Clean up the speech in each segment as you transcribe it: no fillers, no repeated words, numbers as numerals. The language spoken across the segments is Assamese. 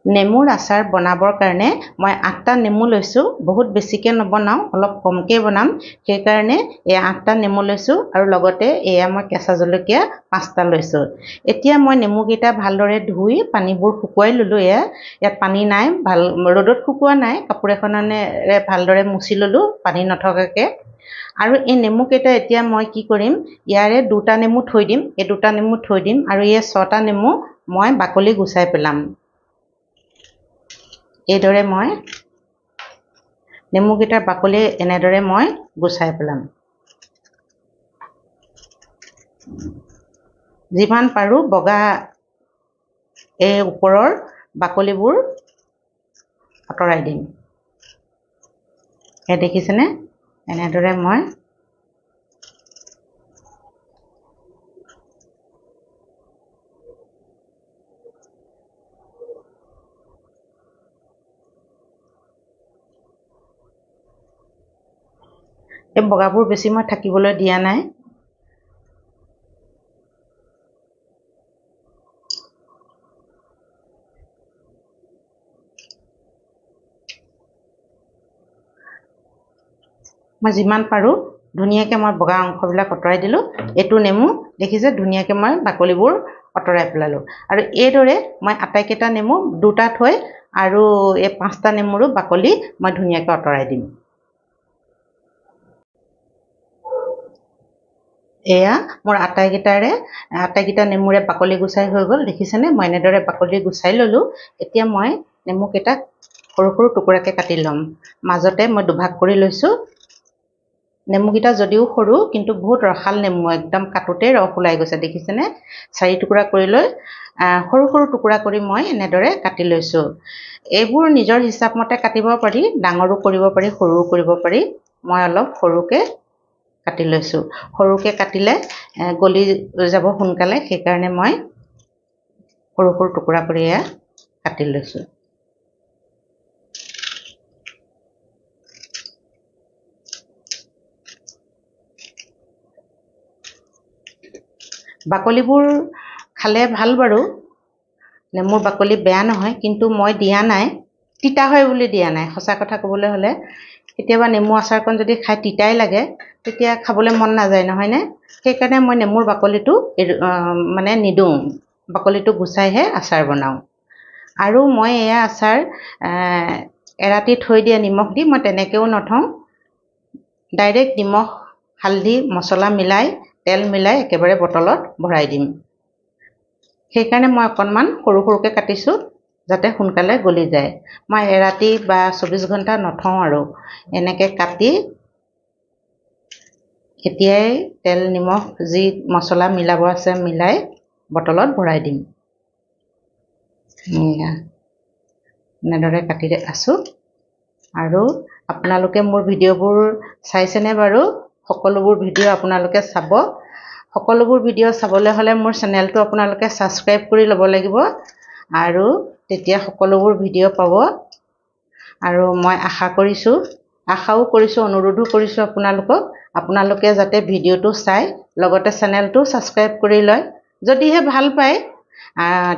নেমুৰ আচাৰ বনাবৰ কাৰণে মই 8টা নেমু লৈছোঁ। বহুত বেছিকৈ নবনাওঁ, অলপ কমকৈ বনাম। সেইকাৰণে এই 8টা নেমু লৈছোঁ আৰু লগতে এয়া মই কেঁচা জলকীয়া 5টা লৈছোঁ। এতিয়া মই নেমুকেইটা ভালদৰে ধুই পানীবোৰ শুকুৱাই ল'লোঁ। ইয়াত পানী নাই, ভাল ৰ'দত শুকোৱা নাই, কাপোৰ এখনেৰে ভালদৰে মুচি ল'লোঁ পানী নথকাকৈ। আৰু এই নেমুকেইটা এতিয়া মই কি কৰিম, ইয়াৰে 2টা নেমু থৈ দিম, এই 2টা নেমু থৈ দিম আৰু এই 6টা নেমু মই বাকলি গুচাই পেলাম। এইদৰে মই নেমুকেইটাৰ বাকলি এনেদৰে মই গুচাই পেলাম। যিমান পাৰোঁ বগা এই ওপৰৰ বাকলিবোৰ আঁতৰাই দিম। এই দেখিছেনে, এনেদৰে মই এই বগাবোৰ বেছি মই থাকিবলৈ দিয়া নাই। মই যিমান পাৰোঁ ধুনীয়াকৈ মই বগা অংশবিলাক আঁতৰাই দিলোঁ। এইটো নেমু দেখিছে, ধুনীয়াকৈ মই বাকলিবোৰ আঁতৰাই পেলালোঁ। আৰু এইদৰে মই আটাইকেইটা নেমু 2টা থৈ আৰু এই 5টা নেমুৰো বাকলি মই ধুনীয়াকৈ আঁতৰাই দিম। এয়া মোৰ আটাইকেইটা নেমুৰে বাকলি গুচাই হৈ গ'ল। দেখিছেনে, মই এনেদৰে বাকলি গুচাই ল'লোঁ। এতিয়া মই নেমুকেইটাক সৰু সৰু টুকুৰাকৈ কাটি ল'ম। মাজতে মই দুভাগ কৰি লৈছোঁ। নেমুকেইটা যদিও সৰু কিন্তু বহুত ৰসাল নেমু, একদম কাটোতেই ৰস ওলাই গৈছে। দেখিছেনে, 4 টুকুৰা কৰি লৈ সৰু সৰু টুকুৰা কৰি মই এনেদৰে কাটি লৈছোঁ। এইবোৰ নিজৰ হিচাপ মতে কাটিব পাৰি, ডাঙৰো কৰিব পাৰি, সৰুও কৰিব পাৰি। মই অলপ সৰুকৈ কাটি লৈছোঁ। সৰুকৈ কাটিলে গলি যাব সোনকালে, সেইকাৰণে মই সৰু সৰু টুকুৰা কৰি এয়া কাটি লৈছোঁ। বাকলিবোৰ খালে ভাল বাৰু, নেমুৰ বাকলি বেয়া নহয়, কিন্তু মই দিয়া নাই, তিতা হয় বুলি দিয়া নাই। সঁচা কথা ক'বলৈ হ'লে কেতিয়াবা নেমু আচাৰকণ যদি খাই তিতাই লাগে তেতিয়া খাবলৈ মন নাযায়, নহয়নে? সেইকাৰণে মই নেমুৰ বাকলিটো মানে নিদিওঁ, বাকলিটো গুচাইহে আচাৰ বনাওঁ। আৰু মই এয়া আচাৰ এৰাতি থৈ দিয়ে নিমখ দি, মই তেনেকৈও নথওঁ, ডাইৰেক্ট নিমখ হালধি মছলা মিলাই তেল মিলাই একেবাৰে বটলত ভৰাই দিম। সেইকাৰণে মই অকণমান সৰু সৰুকৈ কাটিছোঁ যাতে সোনকালে গলি যায়। মই এৰাতি বা 24 ঘণ্টা নথওঁ আৰু এনেকৈ কাটি এতিয়াই তেল নিমখ যি মছলা মিলাব আছে মিলাই বটলত ভৰাই দিম। এনেদৰে কাটি আছোঁ। আৰু আপোনালোকে মোৰ ভিডিঅ'বোৰ চাইছেনে বাৰু? সকলোবোৰ ভিডিঅ' আপোনালোকে চাব। সকলোবোৰ ভিডিঅ' চাবলৈ হ'লে মোৰ চেনেলটো আপোনালোকে ছাবস্ক্ৰাইব কৰি ল'ব লাগিব আৰু তেতিয়া সকলোবোৰ ভিডিঅ' পাব। আৰু মই আশাও কৰিছোঁ, অনুৰোধো কৰিছোঁ আপোনালোকে যাতে ভিডিঅ'টো চাই লগতে চেনেলটো ছাবস্ক্ৰাইব কৰি লয়। যদিহে ভাল পায়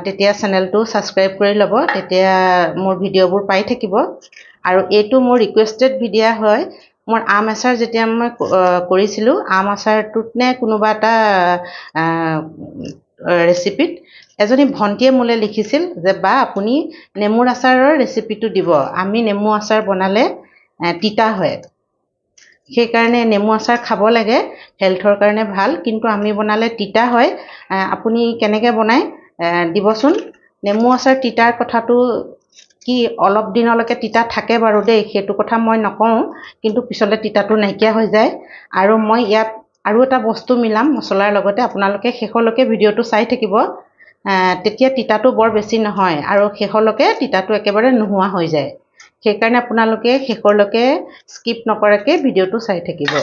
তেতিয়া চেনেলটো ছাবস্ক্ৰাইব কৰি ল'ব, তেতিয়া মোৰ ভিডিঅ'বোৰ পাই থাকিব। আৰু এইটো মোৰ ৰিকুৱেষ্টেড ভিডিঅ' হয়। মোৰ আম আচাৰ যেতিয়া মই কৰিছিলোঁ, আম আচাৰটোত নে কোনোবা এটা ৰেচিপিত এজনী ভণ্টীয়ে মোলৈ লিখিছিল যে বা আপুনি নেমুৰ আচাৰৰ ৰেচিপিটো দিব, আমি নেমু আচাৰ বনালে তিতা হয়, সেইকাৰণে নেমু আচাৰ খাব লাগে, হেল্থৰ কাৰণে ভাল, কিন্তু আমি বনালে তিতা হয়, আপুনি কেনেকৈ বনায় দিবচোন। নেমু আচাৰ তিতাৰ কথাটো কি, অলপ দিনলৈকে তিতা থাকে বাৰু দেই, সেইটো কথা মই নকওঁ, কিন্তু পিছলৈ তিতাটো নাইকিয়া হৈ যায়। আৰু মই ইয়াত আৰু এটা বস্তু মিলাম মছলাৰ লগতে, আপোনালোকে শেষলৈকে ভিডিঅ'টো চাই থাকিব, তেতিয়া তিতাটো বৰ বেছি নহয় আৰু শেষলৈকে তিতাটো একেবাৰে নোহোৱা হৈ যায়। সেইকাৰণে আপোনালোকে শেষলৈকে স্কিপ নকৰাকৈ ভিডিঅ'টো চাই থাকিব।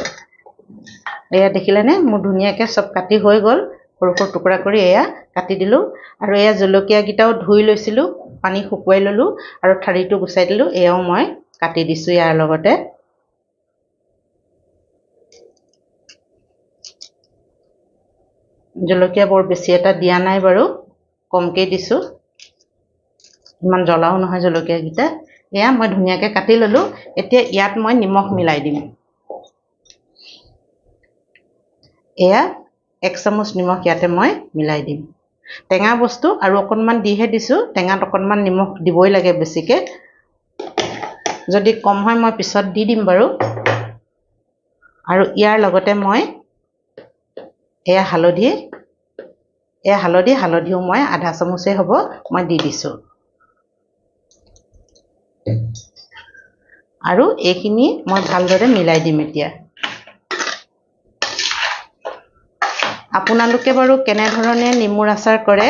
এয়া দেখিলেনে, মোৰ ধুনীয়াকৈ চব কাটি হৈ গ'ল, সৰু সৰু টুকুৰা কৰি এয়া কাটি দিলোঁ। আৰু এয়া জলকীয়াকেইটাও ধুই লৈছিলোঁ, পানী শুকুৱাই ল'লোঁ আৰু ঠাৰিটো গুচাই দিলোঁ, এয়াও মই কাটি দিছোঁ ইয়াৰ লগতে। জলকীয়া বৰ বেছি এটা দিয়া নাই বাৰু, কমকৈ দিছোঁ। ইমান জ্বলাও নহয় জলকীয়াকেইটা এয়া মই ধুনীয়াকৈ কাটি ল'লোঁ এতিয়া ইয়াত মই নিমখ মিলাই দিম এয়া 1 চামুচ নিমখ ইয়াতে মই মিলাই দিম টেঙা বস্তু আৰু অকণমান দিহে দিছোঁ টেঙাত অকণমান নিমখ দিবই লাগে বেছিকৈ যদি কম হয় মই পিছত দি দিম বাৰু আৰু ইয়াৰ লগতে মই এয়া হালধিও মই আধা চামুচেই হ'ব মই দি দিছোঁ আৰু এইখিনি মই ভালদৰে মিলাই দিম এতিয়া আপোনালোকে বাৰু কেনেধৰণে নেমুৰ আচাৰ কৰে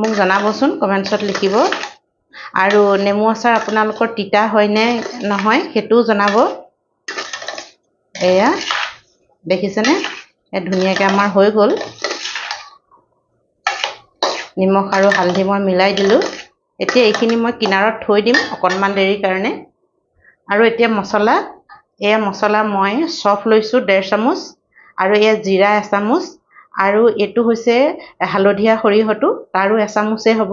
মোক জনাবচোন কমেণ্টছত লিখিব আৰু নেমু আচাৰ আপোনালোকৰ তিতা হয়নে নহয় সেইটোও জনাব এয়া দেখিছেনে ধুনীয়াকৈ আমাৰ হৈ গ'ল নিমখ আৰু হালধি মই মিলাই দিলোঁ এতিয়া এইখিনি মই কিনাৰত থৈ দিম অকণমান দেৰিৰ কাৰণে আৰু এতিয়া মছলা মই চফ লৈছোঁ 1.5 চামুচ আৰু এয়া জিৰা 1 চামুচ আৰু এইটো হৈছে হালধীয়া সৰিয়হটো তাৰো 1 চামুচেই হ'ব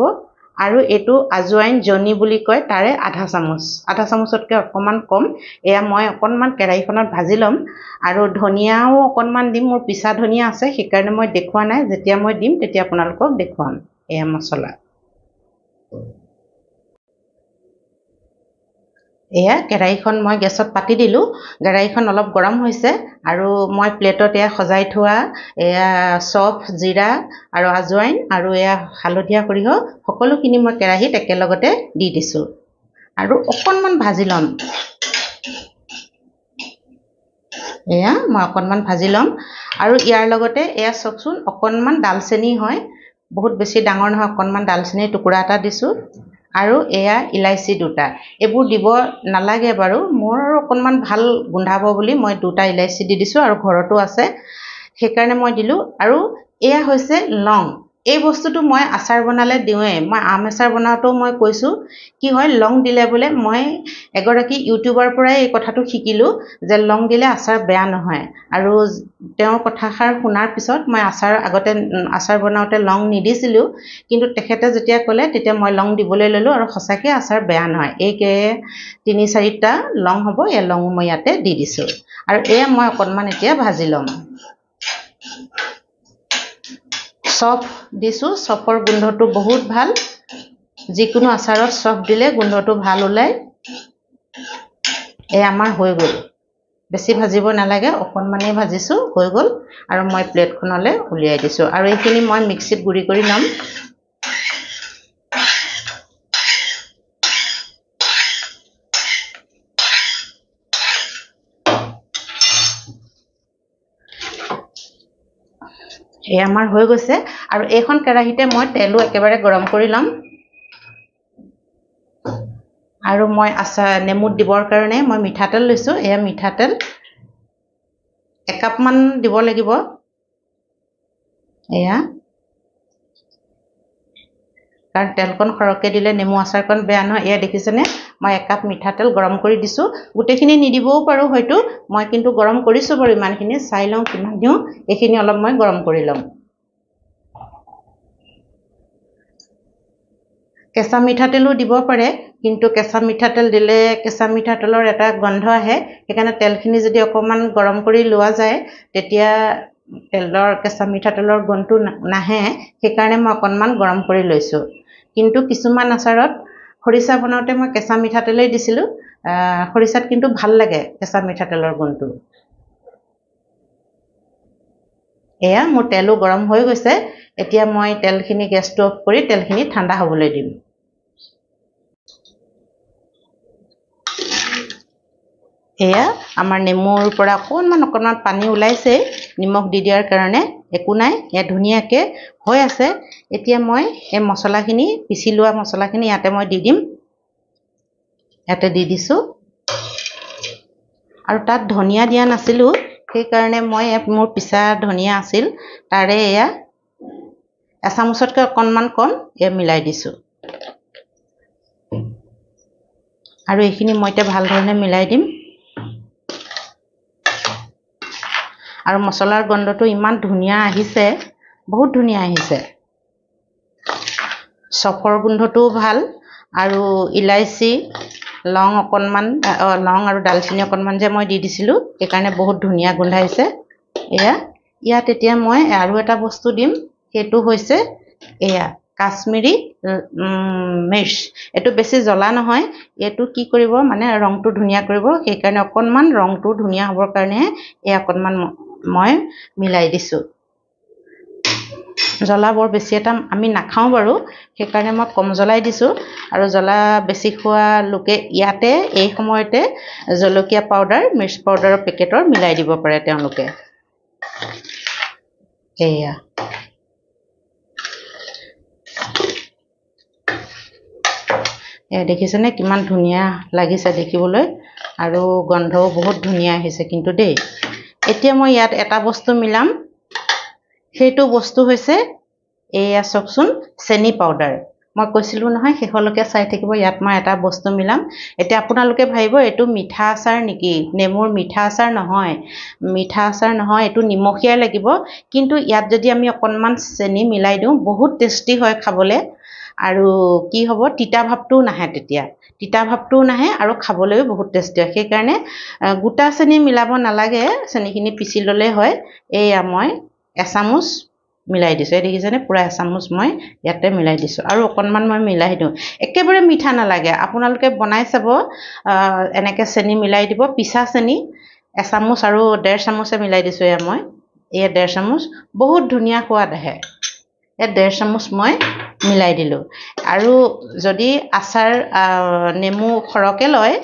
আৰু এইটো আজৱাইন জনি বুলি কয় তাৰে আধা চামুচতকৈ অকণমান কম এয়া মই অকণমান কেৰাহীখনত ভাজি ল'ম আৰু ধনিয়াও অকণমান দিম মোৰ পিছা ধনিয়া আছে সেইকাৰণে মই দেখুওৱা নাই যেতিয়া মই দিম তেতিয়া আপোনালোকক দেখুৱাম এয়া মছলা এয়া কেৰাহীখন মই গেছত পাতি দিলোঁ কেৰাহীখন অলপ গৰম হৈছে আৰু মই প্লেটত এয়া সজাই থোৱা এয়া চফ জিৰা আৰু আজৱাইন আৰু এয়া হালধীয়া সৰিয়হ সকলোখিনি মই কেৰাহীত একেলগতে দি দিছোঁ আৰু অকণমান ভাজি ল'ম এয়া মই অকণমান ভাজি ল'ম আৰু ইয়াৰ লগতে এয়া চাওকচোন অকণমান ডালচেনি হয় বহুত বেছি ডাঙৰ নহয় অকণমান ডালচেনিৰ টুকুৰা এটা দিছোঁ আৰু এয়া ইলাইচি 2টা এইবোৰ দিব নালাগে বাৰু মোৰ অকণমান ভাল গোন্ধাব বুলি মই 2টা ইলাইচি দি দিছোঁ আৰু ঘৰতো আছে সেইকাৰণে মই দিলোঁ আৰু এয়া হৈছে লং এই বস্তুটো মই আচাৰ বনালে দিওঁৱেই মই আম আচাৰ বনাওঁতেও মই কৈছোঁ কি হয় লং দিলে বোলে মই এগৰাকী ইউটিউবাৰ পৰাই এই কথাটো শিকিলোঁ যে লং দিলে আচাৰ বেয়া নহয় আৰু তেওঁৰ কথাষাৰ শুনাৰ পিছত মই আচাৰ বনাওঁতে লং নিদিছিলোঁ কিন্তু তেখেতে যেতিয়া ক'লে তেতিয়া মই লং দিবলৈ ল'লোঁ আৰু সঁচাকৈ আচাৰ বেয়া নহয় এই 3-4টা লং হ'ব এই লং মই ইয়াতে দি দিছোঁ আৰু এয়া মই অকণমান এতিয়া ভাজি ল'ম চফ দিছোঁ চফৰ গোন্ধটো বহুত ভাল যিকোনো আচাৰত চফ দিলে গোন্ধটো ভাল ওলায় এই আমাৰ হৈ গ'ল বেছি ভাজিব নালাগে অকণমানেই ভাজিছোঁ হৈ গ'ল আৰু মই প্লেটখনলৈ উলিয়াই দিছোঁ আৰু এইখিনি মই মিক্সিত গুড়ি কৰি ল'ম এই আমাৰ হৈ গৈছে আৰু এইখন কেৰাহীতে মই তেলো একেবাৰে গৰম কৰি ল'ম আৰু মই নেমুত দিবৰ কাৰণে মই মিঠাতেল লৈছোঁ এয়া মিঠাতেল 1 কাপমান দিব লাগিব এয়া কাৰণ তেলকণ সৰহকৈ দিলে নেমু আচাৰকণ বেয়া নহয় এয়া দেখিছেনে মই 1 কাপ মিঠাতেল গৰম কৰি দিছোঁ গোটেইখিনি নিদিবও পাৰোঁ হয়তো মই কিন্তু গৰম কৰিছোঁ বাৰু ইমানখিনি চাই লওঁ কিমান দিওঁ এইখিনি অলপ মই গৰম কৰি ল'ম কেঁচা মিঠাতেলো দিব পাৰে কিন্তু কেঁচা মিঠাতেল দিলে কেঁচা মিঠাতেলৰ এটা গন্ধ আহে সেইকাৰণে তেলখিনি যদি অকণমান গৰম কৰি লোৱা যায় তেতিয়া কেঁচা মিঠাতেলৰ গোন্ধটো নাহে সেইকাৰণে মই অকণমান গৰম কৰি লৈছোঁ কিন্তু কিছুমান আচাৰত খৰিচা বনাওঁতে মই কেঁচা মিঠাতেলেই দিছিলোঁ খৰিচাত কিন্তু ভাল লাগে কেঁচা মিঠাতেলৰ গোন্ধটো এয়া মোৰ তেলো গৰম হৈ গৈছে এতিয়া মই তেলখিনি গেছটো অফ কৰি তেলখিনি ঠাণ্ডা হ'বলৈ দিম এয়া আমাৰ নেমুৰ পৰা অকণমান পানী ওলাইছে নিমখ দি দিয়াৰ কাৰণে একো নাই এয়া ধুনীয়াকৈ হৈ আছে এতিয়া মই এই মছলাখিনি পিচি লোৱা মছলাখিনি ইয়াতে মই দি দিম ইয়াতে দি দিছোঁ আৰু তাত ধনিয়া দিয়া নাছিলোঁ সেইকাৰণে মই মোৰ পিছা ধনিয়া আছিল তাৰে এয়া 1 চামুচতকৈ অকণমান কম এয়া মিলাই দিছোঁ আৰু এইখিনি মই এতিয়া ভাল ধৰণে মিলাই দিম আৰু মছলাৰ গন্ধটো ইমান ধুনীয়া আহিছে বহুত ধুনীয়া আহিছে চফৰ গোন্ধটোও ভাল আৰু ইলাইচি লং অকণমান লং আৰু ডালচিনি অকণমান যে মই দি দিছিলোঁ সেইকাৰণে বহুত ধুনীয়া গোন্ধাইছে এয়া ইয়াত এতিয়া মই আৰু এটা বস্তু দিম সেইটো হৈছে এয়া কাশ্মীৰী মিৰ্চ এইটো বেছি জ্বলা নহয় এইটো কি কৰিব মানে ৰংটো ধুনীয়া কৰিব সেইকাৰণে অকণমান ৰংটো ধুনীয়া হ'বৰ কাৰণে এই অকণমান মই মিলাই দিছোঁ জ্বলা বৰ বেছি এটা আমি নাখাওঁ বাৰু সেইকাৰণে মই কম জ্বলাই দিছোঁ আৰু জ্বলা বেছি খোৱা লোকে ইয়াতে এই সময়তে জলকীয়া পাউডাৰ মিৰ্চ পাউডাৰৰ পেকেটৰ মিলাই দিব পাৰে তেওঁলোকে এয়া দেখিছেনে কিমান ধুনীয়া লাগিছে দেখিবলৈ আৰু গন্ধও বহুত ধুনীয়া আহিছে কিন্তু দেই এতিয়া মই ইয়াত এটা বস্তু মিলাম সেইটো বস্তু হৈছে এয়া চাওকচোন চেনি পাউডাৰ মই কৈছিলোঁ নহয় শেষলৈকে চাই থাকিব ইয়াত মই এটা বস্তু মিলাম এতিয়া আপোনালোকে ভাবিব এইটো মিঠা আচাৰ নেকি নেমুৰ মিঠা আচাৰ নহয় এইটো নিমখীয়া লাগিব কিন্তু ইয়াত যদি আমি অকণমান চেনি মিলাই দিওঁ বহুত টেষ্টি হয় খাবলৈ আৰু কি হ'ব তিতা ভাৱটোও নাহে তেতিয়া তিতা ভাৱটোও নাহে আৰু খাবলৈও বহুত টেষ্টি হয় সেইকাৰণে গোটা চেনি মিলাব নালাগে চেনিখিনি পিচি ল'লেই হয় এয়া মই এচামুচ মিলাই দিছোঁ এই দেখিছেনে পুৰা এচামুচ মই ইয়াতে মিলাই দিছোঁ আৰু অকণমান মই মিলাই দিওঁ একেবাৰে মিঠা নালাগে আপোনালোকে বনাই চাব এনেকৈ চেনি মিলাই দিব পিছা চেনি এচামুচ আৰু 1.5 চামুচে মিলাই দিছোঁ এয়া মই এয়া 1.5 চামুচ বহুত ধুনীয়া সোৱাদ আহে ইয়াত 1.5 চামুচ মই মিলাই দিলোঁ আৰু যদি আচাৰ নেমু সৰহকৈ লয়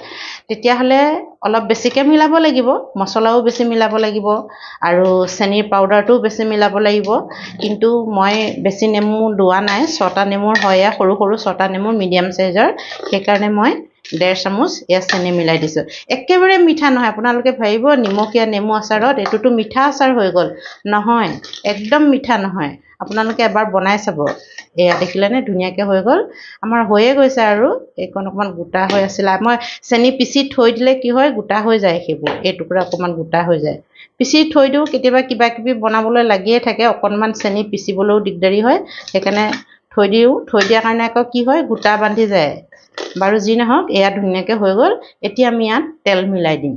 তেতিয়াহ'লে অলপ বেছিকৈ মিলাব লাগিব মছলাও বেছি মিলাব লাগিব আৰু চেনিৰ পাউডাৰটোও বেছি মিলাব লাগিব কিন্তু মই বেছি নেমু লোৱা নাই 6টা নেমুৰ হয় সৰু সৰু 6টা নেমুৰ মিডিয়াম সাইজৰ সেইকাৰণে মই 1.5 চামুচ এয়া চেনি মিলাই দিছোঁ একেবাৰে মিঠা নহয় আপোনালোকে ভাবিব নিমখীয়া নেমু আচাৰত এইটোতো মিঠা আচাৰ হৈ গ'ল নহয় একদম মিঠা নহয় আপোনালোকে এবাৰ বনাই চাব এয়া দেখিলেনে ধুনীয়াকৈ হৈ গ'ল আমাৰ হৈয়ে গৈছে আৰু এইকণ অকণমান গোটা হৈ আছিলে মই চেনি পিচি থৈ দিলে কি হয় গোটা হৈ যায় সেইবোৰ এই টুকুৰা অকণমান গোটা হৈ যায় পিচি থৈ দিওঁ কেতিয়াবা কিবা কিবি বনাবলৈ লাগিয়ে থাকে অকণমান চেনি পিচিবলৈও দিগদাৰি হয় সেইকাৰণে থৈ দিয়াৰ কাৰণে আকৌ কি হয় গোটা বান্ধি যায় বাৰু যি নহওক এয়া ধুনীয়াকৈ হৈ গ'ল এতিয়া আমি ইয়াত তেল মিলাই দিম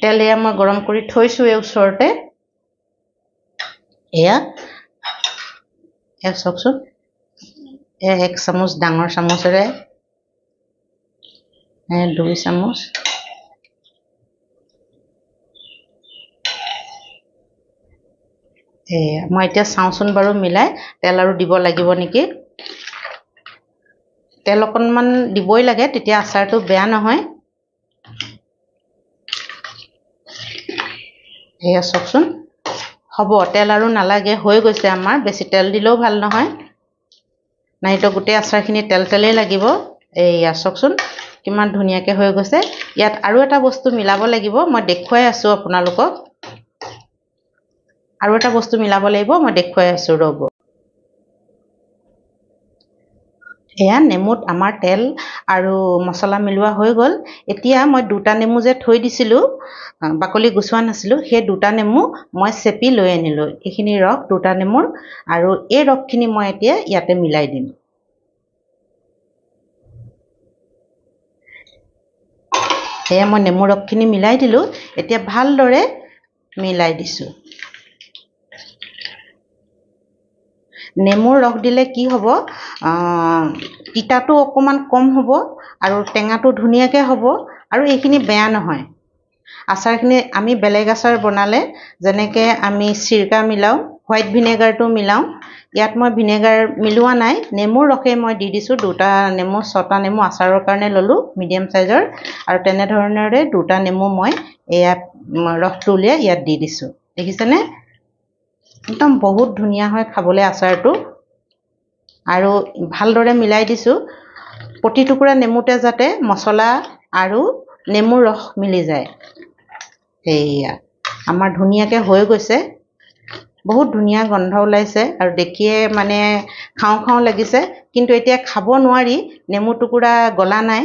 তেল এয়া মই গৰম কৰি থৈছোঁ এই ওচৰতে এয়া চাওকচোন 1 চামুচ ডাঙৰ চামুচেৰে 2 চামুচ মই এতিয়া চাওঁচোন বাৰু মিলাই তেল আৰু দিব লাগিব নেকি তেল অকণমান দিবই লাগে তেতিয়া আচাৰটো বেয়া নহয় এয়া চাওকচোন হ'ব তেল আৰু নালাগে হৈ গৈছে আমাৰ বেছি তেল দিলেও ভাল নহয় নাইতো গোটেই আচাৰখিনি তেলেই লাগিব এয়া চাওকচোন কিমান ধুনীয়াকৈ হৈ গৈছে ইয়াত আৰু এটা বস্তু মিলাব লাগিব মই দেখুৱাই আছোঁ আপোনালোকক আৰু এটা বস্তু মিলাব লাগিব মই দেখুৱাই আছোঁ ৰ'ব এয়া নেমুত আমাৰ তেল আৰু মছলা মিলোৱা হৈ গ'ল এতিয়া মই 2টা নেমু যে থৈ দিছিলোঁ বাকলি গুচোৱা নাছিলোঁ সেই 2টা নেমু মই চেপি লৈ আনিলোঁ এইখিনি ৰস 2টা নেমুৰ আৰু এই ৰসখিনি মই এতিয়া ইয়াতে মিলাই দিম এয়া মই নেমু ৰসখিনি মিলাই দিলোঁ এতিয়া ভালদৰে মিলাই দিছোঁ নেমুৰ ৰস দিলে কি হ'ব তিতাটো অকণমান কম হ'ব আৰু টেঙাটো ধুনীয়াকৈ হ'ব আৰু এইখিনি বেয়া নহয় আচাৰখিনি আমি বেলেগ আচাৰ বনালে যেনেকৈ আমি চিৰকা মিলাওঁ হোৱাইট ভিনেগাৰটো মিলাওঁ ইয়াত মই ভিনেগাৰ মিলোৱা নাই নেমুৰ ৰসে মই দি দিছোঁ 2টা নেমু 6টা নেমু আচাৰৰ কাৰণে ল'লোঁ মিডিয়াম সাইজৰ আৰু তেনেধৰণেৰে 2টা নেমু মই এয়া ৰসটো উলিয়াই ইয়াত দি দিছোঁ দেখিছেনে একদম বহুত ধুনীয়া হয় খাবলৈ আচাৰটো আৰু ভালদৰে মিলাই দিছোঁ প্ৰতি টুকুৰা নেমুতে যাতে মছলা আৰু নেমুৰ ৰস মিলি যায় এয়া আমাৰ ধুনীয়াকৈ হৈ গৈছে বহুত ধুনীয়া গন্ধ ওলাইছে আৰু দেখিয়ে মানে খাওঁ খাওঁ লাগিছে কিন্তু এতিয়া খাব নোৱাৰি নেমু টুকুৰা গলা নাই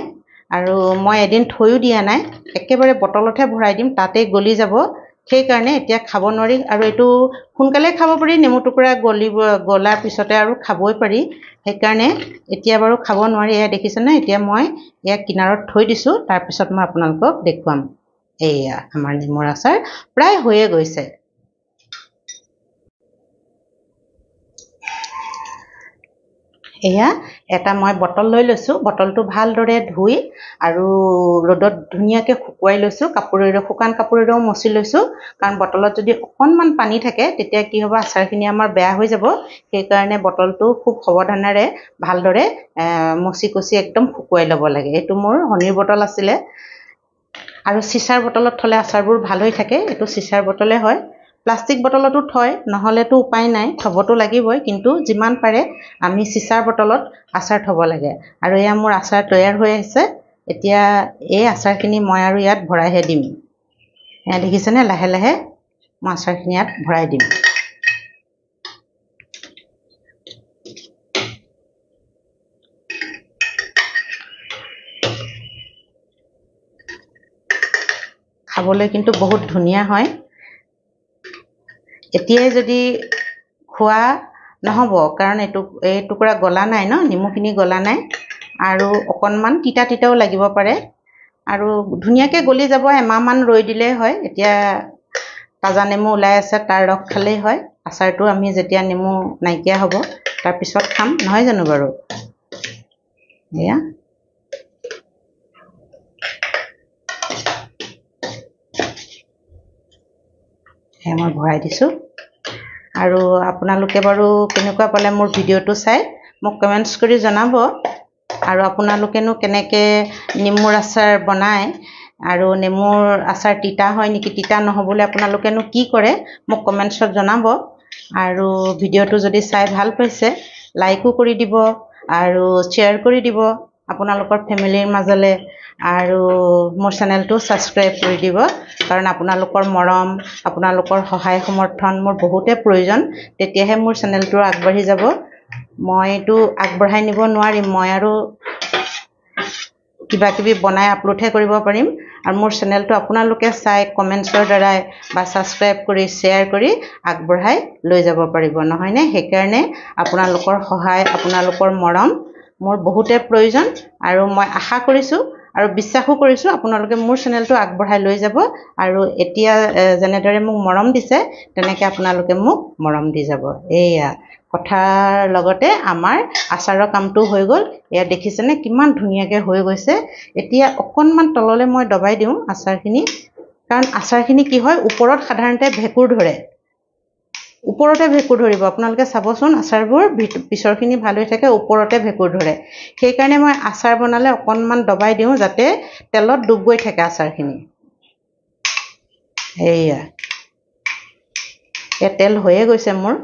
আৰু মই এদিন থৈও দিয়া নাই একেবাৰে বটলতহে ভৰাই দিম তাতেই গলি যাব সেইকাৰণে এতিয়া খাব নোৱাৰি আৰু এইটো সোনকালে খাব পাৰি নেমু টুকুৰা গলাৰ পিছতে আৰু খাবই পাৰি সেইকাৰণে এতিয়া বাৰু খাব নোৱাৰি এয়া দেখিছেনে এতিয়া মই ইয়াক কিনাৰত থৈ দিছোঁ তাৰপিছত মই আপোনালোকক দেখুৱাম এয়া আমাৰ নেমুৰ আচাৰ প্ৰায় হৈয়ে গৈছে এয়া এটা মই বটল লৈ লৈছোঁ বটলটো ভালদৰে ধুই আৰু ৰ'দত ধুনীয়াকৈ শুকুৱাই লৈছোঁ কাপোৰেৰে শুকান কাপোৰেৰেও মচি লৈছোঁ কাৰণ বটলত যদি অকণমান পানী থাকে তেতিয়া কি হ'ব আচাৰখিনি আমাৰ বেয়া হৈ যাব সেইকাৰণে বটলটো খুব সাৱধানেৰে ভালদৰে মচি কচি একদম শুকুৱাই ল'ব লাগে এইটো মোৰ হনীৰ বটল আছিলে আৰু চিচাৰ বটলত থ'লে আচাৰবোৰ ভাল হৈ থাকে এইটো চিচাৰ বটলে হয় প্লাষ্টিক বটলতো থয় নহ'লেতো উপায় নাই থ'বতো লাগিবই কিন্তু যিমান পাৰে আমি চিচাৰ বটলত আচাৰ থ'ব লাগে আৰু এয়া মোৰ আচাৰ তৈয়াৰ হৈ আছে এতিয়া এই আচাৰখিনি মই আৰু ইয়াত ভৰাইহে দিম এয়া দেখিছেনে লাহে লাহে মই আচাৰখিনি ইয়াত ভৰাই দিম খাবলৈ কিন্তু বহুত ধুনীয়া হয় এতিয়াই যদি খোৱা নহ'ব কাৰণ এই টুকুৰা গলা নাই ন নেমুখিনি গলা নাই আৰু অকণমান তিতা তিতাও লাগিব পাৰে আৰু ধুনীয়াকৈ গলি যাব এমাহমান ৰৈ দিলেই হয় এতিয়া তাজা নেমু ওলাই আছে তাৰ ৰস খালেই হয় আচাৰটো আমি যেতিয়া নেমু নাইকিয়া হ'ব তাৰপিছত খাম নহয় জানো বাৰু এয়া মই ভৰাই দিছোঁ আৰু আপোনালোকে বাৰু কেনেকুৱা পালে মোৰ ভিডিঅ'টো চাই মোক কমেণ্টছ কৰি জনাব আৰু আপোনালোকেনো কেনেকৈ নেমুৰ আচাৰ বনায় আৰু নেমুৰ আচাৰ তিতা হয় নেকি তিতা নহ'বলৈ আপোনালোকেনো কি কৰে মোক কমেণ্টছত জনাব আৰু ভিডিঅ'টো যদি চাই ভাল পাইছে লাইকো কৰি দিব আৰু শ্বেয়াৰ কৰি দিব আপোনালোকৰ ফেমিলিৰ মাজলৈ আৰু মোৰ চেনেলটো ছাবস্ক্ৰাইব কৰি দিব কাৰণ আপোনালোকৰ মৰম আপোনালোকৰ সহায় সমৰ্থন মোৰ বহুতে প্ৰয়োজন তেতিয়াহে মোৰ চেনেলটো আগবাঢ়ি যাব মইতো আগবঢ়াই নিব নোৱাৰিম মই আৰু কিবা কিবি বনাই আপলোডহে কৰিব পাৰিম আৰু মোৰ চেনেলটো আপোনালোকে চাই কমেণ্টছৰ দ্বাৰাই বা ছাবস্ক্ৰাইব কৰি শ্বেয়াৰ কৰি আগবঢ়াই লৈ যাব পাৰিব নহয়নে সেইকাৰণে আপোনালোকৰ সহায় আপোনালোকৰ মৰম মোৰ বহুতে প্ৰয়োজন আৰু মই আশা কৰিছোঁ আৰু বিশ্বাসো কৰিছোঁ আপোনালোকে মোৰ চেনেলটো আগবঢ়াই লৈ যাব আৰু এতিয়া যেনেদৰে মোক মৰম দিছে তেনেকৈ আপোনালোকে মোক মৰম দি যাব এয়া কথাৰ লগতে আমাৰ আচাৰৰ কামটো হৈ গ'ল এয়া দেখিছেনে কিমান ধুনীয়াকৈ হৈ গৈছে এতিয়া অকণমান তললৈ মই দবাই দিওঁ আচাৰখিনি কাৰণ আচাৰখিনি কি হয় ওপৰত সাধাৰণতে ভেঁকুৰ ধৰে ওপৰতে ভেঁকুৰ ধৰিব আপোনালোকে চাবচোন আচাৰবোৰ পিছৰখিনি ভাল হৈ থাকে ওপৰতে ভেঁকুৰ ধৰে সেইকাৰণে মই আচাৰ বনালে অকণমান দবাই দিওঁ যাতে তেলত ডুব গৈ থাকে আচাৰখিনি এয়া তেল হৈয়ে গৈছে মোৰ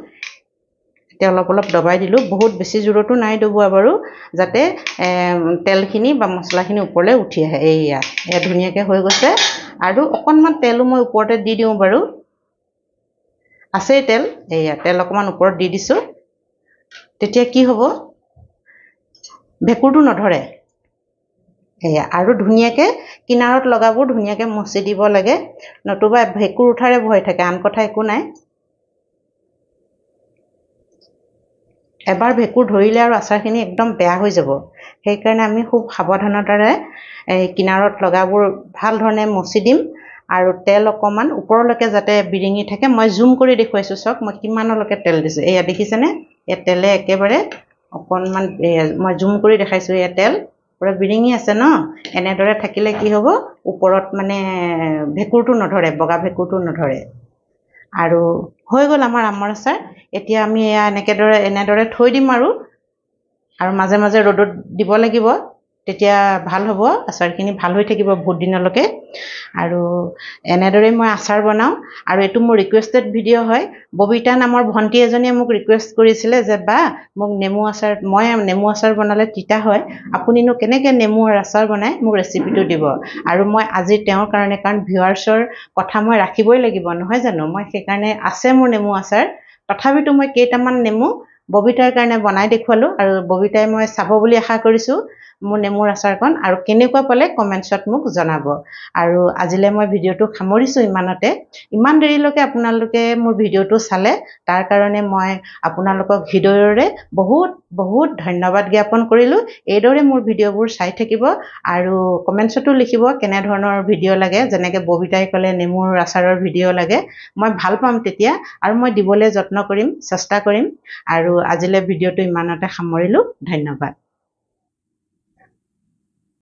এতিয়া অলপ অলপ দবাই দিলোঁ বহুত বেছি জোৰতো নাই ডবোৱা বাৰু যাতে তেলখিনি বা মছলাখিনি ওপৰলৈ উঠি আহে এয়া ধুনীয়াকৈ হৈ গৈছে আৰু অকণমান তেলো মই ওপৰতে দি দিওঁ বাৰু আছেই তেল এয়া তেল অকণমান ওপৰত দি দিছোঁ তেতিয়া কি হ'ব ভেঁকুৰটো নধৰে এয়া আৰু ধুনীয়াকৈ কিনাৰত লগাবোৰ ধুনীয়াকৈ মচি দিব লাগে নতুবা ভেঁকুৰ উঠাৰে ভয় থাকে আন কথা একো নাই এবাৰ ভেঁকুৰ ধৰিলে আৰু আচাৰখিনি একদম বেয়া হৈ যাব সেইকাৰণে আমি খুব সাৱধানতাৰে কিনাৰত লগাবোৰ ভাল ধৰণে মচি দিম আৰু তেল অকণমান ওপৰলৈকে যাতে বিৰিঙি থাকে মই জুম কৰি দেখুৱাইছোঁ চাওক মই কিমানলৈকে তেল দিছোঁ এয়া দেখিছেনে এই তেলে একেবাৰে অকণমান মই জুম কৰি দেখাইছোঁ এয়া তেল পুৰা বিৰিঙি আছে ন এনেদৰে থাকিলে কি হ'ব ওপৰত মানে ভেঁকুৰটো নধৰে বগা ভেঁকুৰটো নধৰে আৰু হৈ গ'ল আমাৰ আমৰ আচাৰ এতিয়া আমি এয়া এনেদৰে থৈ দিম আৰু মাজে মাজে ৰ'দত দিব লাগিব তেতিয়া ভাল হ'ব আচাৰখিনি ভাল হৈ থাকিব বহুত দিনলৈকে আৰু এনেদৰে মই আচাৰ বনাওঁ আৰু এইটো মোৰ ৰিকুৱেষ্টেড ভিডিঅ' হয় ববিতা নামৰ ভণ্টি এজনীয়ে মোক ৰিকুৱেষ্ট কৰিছিলে যে বা মোক মই নেমু আচাৰ বনালে তিতা হয় আপুনিনো কেনেকৈ নেমুৰ আচাৰ বনাই মোক ৰেচিপিটো দিব আৰু মই আজি তেওঁৰ কাৰণে কাৰণ ভিউৱাৰ্ছৰ কথা মই ৰাখিবই লাগিব নহয় জানো মই সেইকাৰণে আছে মোৰ নেমু আচাৰ তথাপিতো মই কেইটামান নেমু ববিতাৰ কাৰণে বনাই দেখুৱালোঁ আৰু ববিতাই মই চাব বুলি আশা কৰিছোঁ মোৰ নেমুৰ আচাৰকণ আৰু কেনেকুৱা পালে কমেণ্টছত মোক জনাব আৰু আজিলৈ মই ভিডিঅ'টো সামৰিছোঁ ইমানতে ইমান দেৰিলৈকে আপোনালোকে মোৰ ভিডিঅ'টো চালে তাৰ কাৰণে মই আপোনালোকক হৃদয়ৰে বহুত বহুত ধন্যবাদ জ্ঞাপন কৰিলোঁ এইদৰে মোৰ ভিডিঅ'বোৰ চাই থাকিব আৰু কমেণ্টছতো লিখিব কেনেধৰণৰ ভিডিঅ' লাগে যেনেকৈ ববিতাই ক'লে নেমুৰ আচাৰৰ ভিডিঅ' লাগে মই ভাল পাম তেতিয়া আৰু মই দিবলৈ যত্ন কৰিম চেষ্টা কৰিম আৰু আজিলৈ ভিডিঅ'টো ইমানতে সামৰিলোঁ ধন্যবাদ